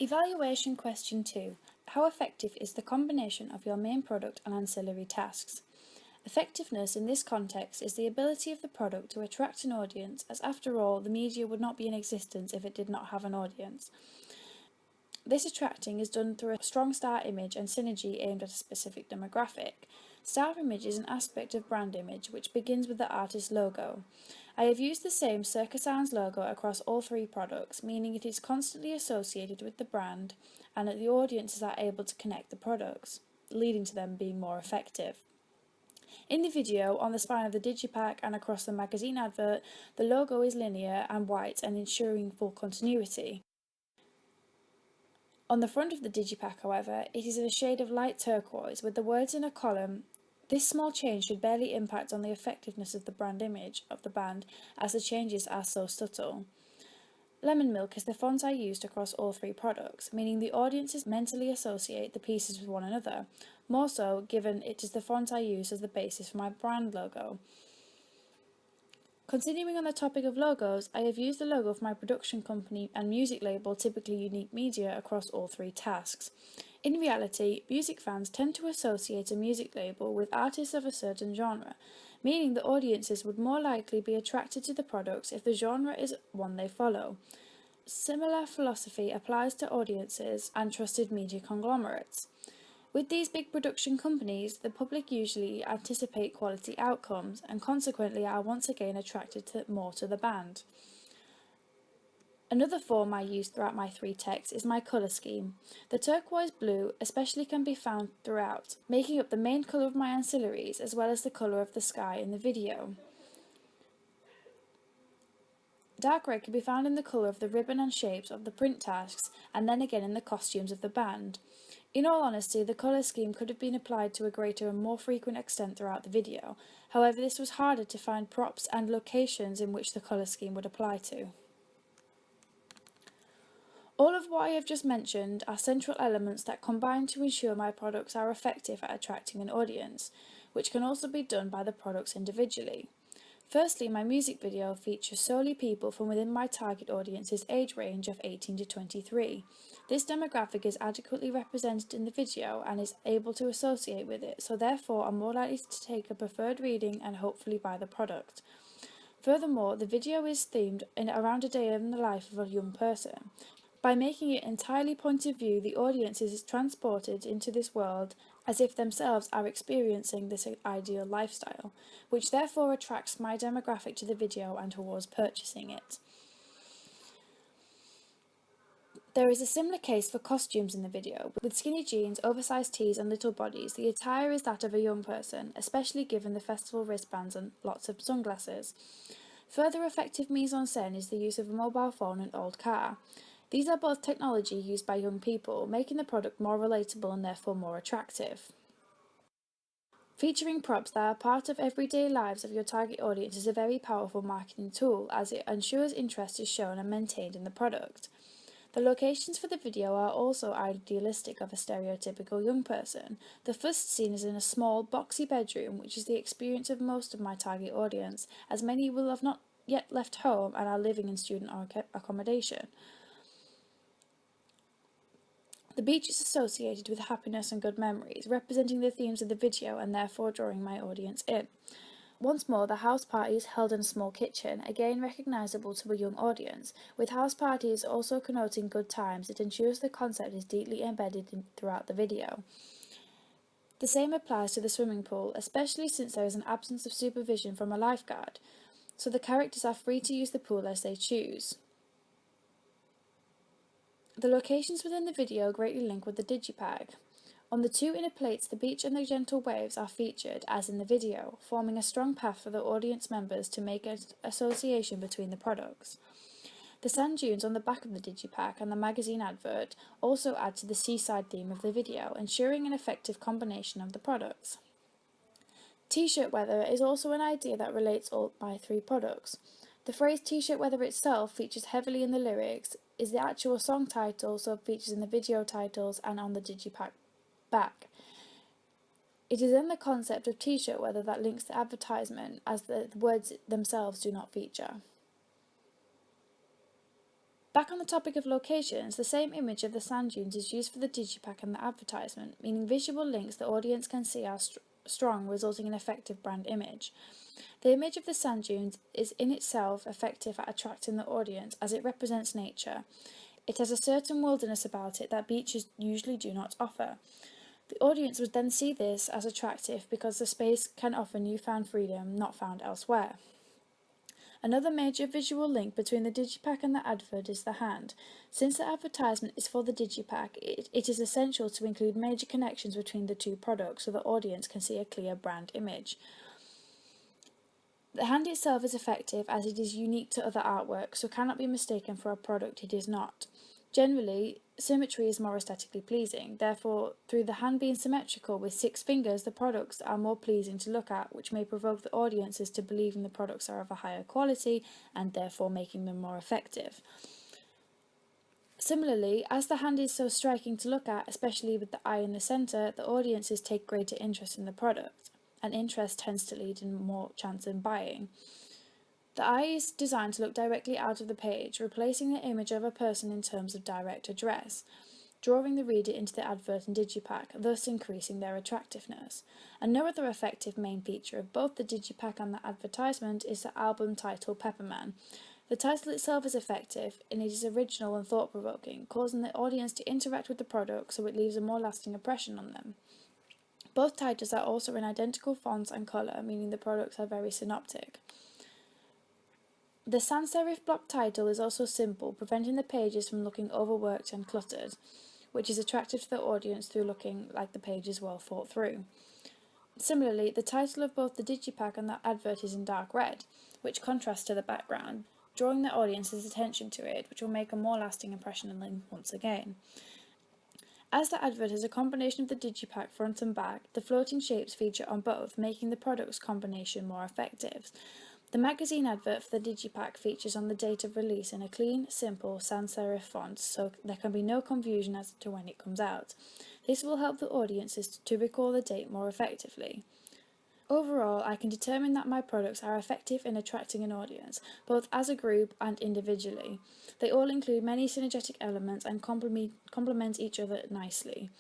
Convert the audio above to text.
Evaluation question 2. How effective is the combination of your main product and ancillary tasks? Effectiveness in this context is the ability of the product to attract an audience, as after all, the media would not be in existence if it did not have an audience. This attracting is done through a strong star image and synergy aimed at a specific demographic. Star image is an aspect of brand image which begins with the artist's logo. I have used the same Circa Sounds logo across all three products, meaning it is constantly associated with the brand and that the audiences are able to connect the products, leading to them being more effective. In the video, on the spine of the digipack and across the magazine advert, the logo is linear and white and ensuring full continuity. On the front of the digipack, however, it is in a shade of light turquoise with the words in a column. This small change should barely impact on the effectiveness of the brand image of the band, as the changes are so subtle. Lemon Milk is the font I used across all three products, meaning the audiences mentally associate the pieces with one another, more so given it is the font I use as the basis for my brand logo. Continuing on the topic of logos, I have used the logo for my production company and music label Typically Unique Media across all three tasks. In reality, music fans tend to associate a music label with artists of a certain genre, meaning the audiences would more likely be attracted to the products if the genre is one they follow. Similar philosophy applies to audiences and trusted media conglomerates. With these big production companies, the public usually anticipate quality outcomes and consequently are once again attracted more to the band. Another form I use throughout my three texts is my colour scheme. The turquoise blue especially can be found throughout, making up the main colour of my ancillaries as well as the colour of the sky in the video. Dark red can be found in the colour of the ribbon and shapes of the print tasks and then again in the costumes of the band. In all honesty, the colour scheme could have been applied to a greater and more frequent extent throughout the video. However, this was harder to find props and locations in which the colour scheme would apply to. All of what I have just mentioned are central elements that combine to ensure my products are effective at attracting an audience, which can also be done by the products individually. Firstly, my music video features solely people from within my target audience's age range of 18 to 23. This demographic is adequately represented in the video and is able to associate with it, so therefore are more likely to take a preferred reading and hopefully buy the product. Furthermore, the video is themed around a day in the life of a young person. By making it entirely point of view, the audience is transported into this world as if themselves are experiencing this ideal lifestyle, which therefore attracts my demographic to the video and towards purchasing it. There is a similar case for costumes in the video. With skinny jeans, oversized tees and little bodies, the attire is that of a young person, especially given the festival wristbands and lots of sunglasses. Further effective mise-en-scène is the use of a mobile phone and old car. These are both technology used by young people, making the product more relatable and therefore more attractive. Featuring props that are part of everyday lives of your target audience is a very powerful marketing tool, as it ensures interest is shown and maintained in the product. The locations for the video are also idealistic of a stereotypical young person. The first scene is in a small, boxy bedroom, which is the experience of most of my target audience, as many will have not yet left home and are living in student accommodation. The beach is associated with happiness and good memories, representing the themes of the video and therefore drawing my audience in. Once more, the house party is held in a small kitchen, again recognisable to a young audience. With house parties also connoting good times, it ensures the concept is deeply embedded throughout the video. The same applies to the swimming pool, especially since there is an absence of supervision from a lifeguard, so the characters are free to use the pool as they choose. The locations within the video greatly link with the digipack. On the two inner plates, the beach and the gentle waves are featured, as in the video, forming a strong path for the audience members to make an association between the products. The sand dunes on the back of the digipack and the magazine advert also add to the seaside theme of the video, ensuring an effective combination of the products. T-shirt weather is also an idea that relates all my three products. The phrase t-shirt weather itself features heavily in the lyrics, is the actual song title, so it features in the video titles and on the digipack back. It is then the concept of t-shirt weather that links the advertisement, as the words themselves do not feature. Back on the topic of locations, the same image of the sand dunes is used for the digipack and the advertisement, meaning visual links the audience can see are strong, resulting in effective brand image. The image of the sand dunes is in itself effective at attracting the audience as it represents nature. It has a certain wilderness about it that beaches usually do not offer. The audience would then see this as attractive because the space can offer newfound freedom not found elsewhere. Another major visual link between the digipack and the advert is the hand. Since the advertisement is for the digipack, it is essential to include major connections between the two products so the audience can see a clear brand image. The hand itself is effective as it is unique to other artwork, so cannot be mistaken for a product it is not. Generally, symmetry is more aesthetically pleasing. Therefore, through the hand being symmetrical with 6 fingers, the products are more pleasing to look at, which may provoke the audiences to believe the products are of a higher quality and therefore making them more effective. Similarly, as the hand is so striking to look at, especially with the eye in the centre, the audiences take greater interest in the product, and interest tends to lead in more chance in buying. The eye is designed to look directly out of the page, replacing the image of a person in terms of direct address, drawing the reader into the advert and digipack, thus increasing their attractiveness. Another effective main feature of both the digipack and the advertisement is the album title Pepperman. The title itself is effective, and it is original and thought-provoking, causing the audience to interact with the product so it leaves a more lasting impression on them. Both titles are also in identical fonts and colour, meaning the products are very synoptic. The sans serif block title is also simple, preventing the pages from looking overworked and cluttered, which is attractive to the audience through looking like the page is well thought through. Similarly, the title of both the digipack and the advert is in dark red, which contrasts to the background, drawing the audience's attention to it, which will make a more lasting impression on them once again. As the advert is a combination of the digipack front and back, the floating shapes feature on both, making the product's combination more effective. The magazine advert for the digipack features on the date of release in a clean, simple sans serif font, so there can be no confusion as to when it comes out. This will help the audiences to recall the date more effectively. Overall, I can determine that my products are effective in attracting an audience, both as a group and individually. They all include many synergetic elements and complement each other nicely.